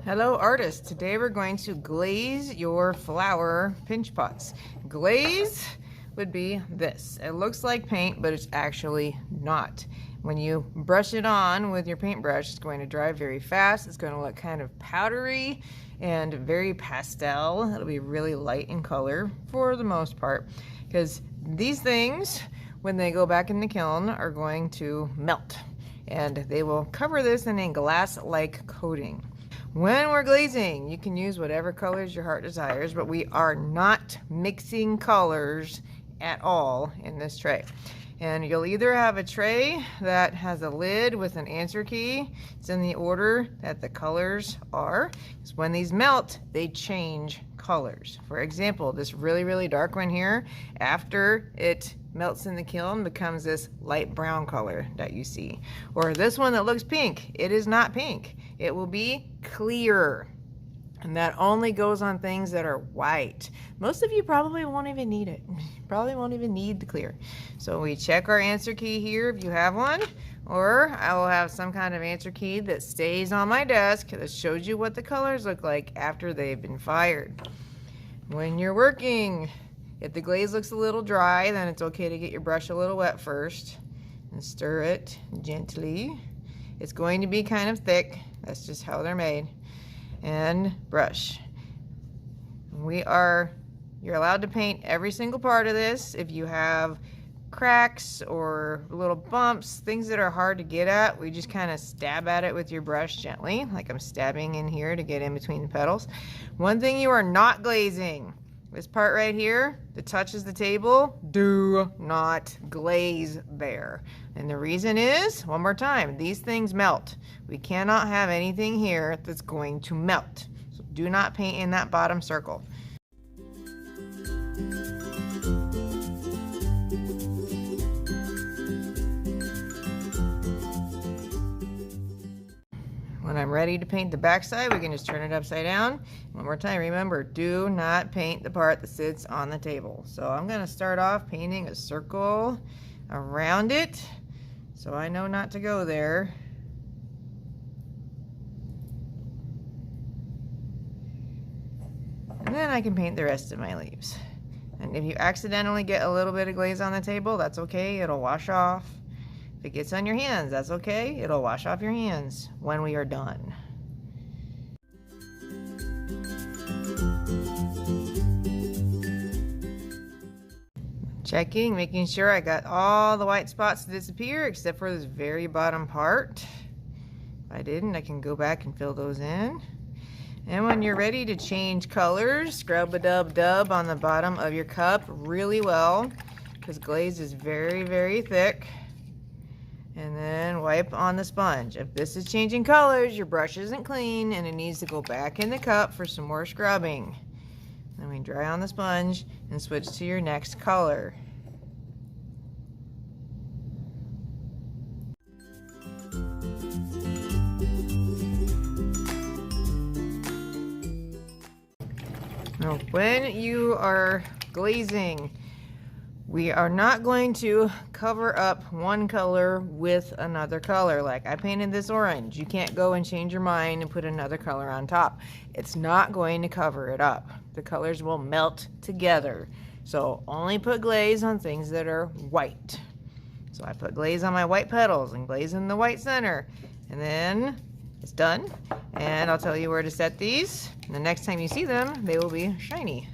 Hello artists, today we're going to glaze your flower pinch pots. Glaze would be this. It looks like paint, but it's actually not. When you brush it on with your paintbrush, it's going to dry very fast. It's going to look kind of powdery and very pastel. It'll be really light in color for the most part, because these things, when they go back in the kiln, are going to melt, and they will cover this in a glass-like coating. When we're glazing, you can use whatever colors your heart desires, but we are not mixing colors at all in this tray. And you'll either have a tray that has a lid with an answer key. It's in the order that the colors are. Because when these melt, they change colors. For example, this really dark one here, after it melts in the kiln, becomes this light brown color that you see. Or this one that looks pink, it is not pink. It will be clear. And that only goes on things that are white. Most of you probably won't even need it. Probably won't even need the clear. So we check our answer key here if you have one, or I will have some kind of answer key that stays on my desk that shows you what the colors look like after they've been fired. When you're working, if the glaze looks a little dry, then it's okay to get your brush a little wet first and stir it gently. It's going to be kind of thick. That's just how they're made. And brush. You're allowed to paint every single part of this. If you have cracks or little bumps, things that are hard to get at, we just kind of stab at it with your brush gently, like I'm stabbing in here to get in between the petals. One thing you are not glazing, this part right here that touches the table, do not glaze there. And the reason is, one more time, these things melt. We cannot have anything here that's going to melt. So do not paint in that bottom circle. When I'm ready to paint the back side, we can just turn it upside down. One more time, remember, do not paint the part that sits on the table. So I'm going to start off painting a circle around it, so I know not to go there. And then I can paint the rest of my leaves. And if you accidentally get a little bit of glaze on the table, that's okay, it'll wash off. If it gets on your hands, that's okay, it'll wash off your hands when we are done. Checking, making sure I got all the white spots to disappear except for this very bottom part. If I didn't, I can go back and fill those in. And when you're ready to change colors, scrub-a-dub-dub on the bottom of your cup really well, because glaze is very thick. And then wipe on the sponge. If this is changing colors, your brush isn't clean and it needs to go back in the cup for some more scrubbing. Then we dry on the sponge and switch to your next color. Now, when you are glazing, we are not going to cover up one color with another color. Like I painted this orange. You can't go and change your mind and put another color on top. It's not going to cover it up. The colors will melt together. So only put glaze on things that are white. So I put glaze on my white petals and glaze in the white center. And then it's done. And I'll tell you where to set these. And the next time you see them, they will be shiny.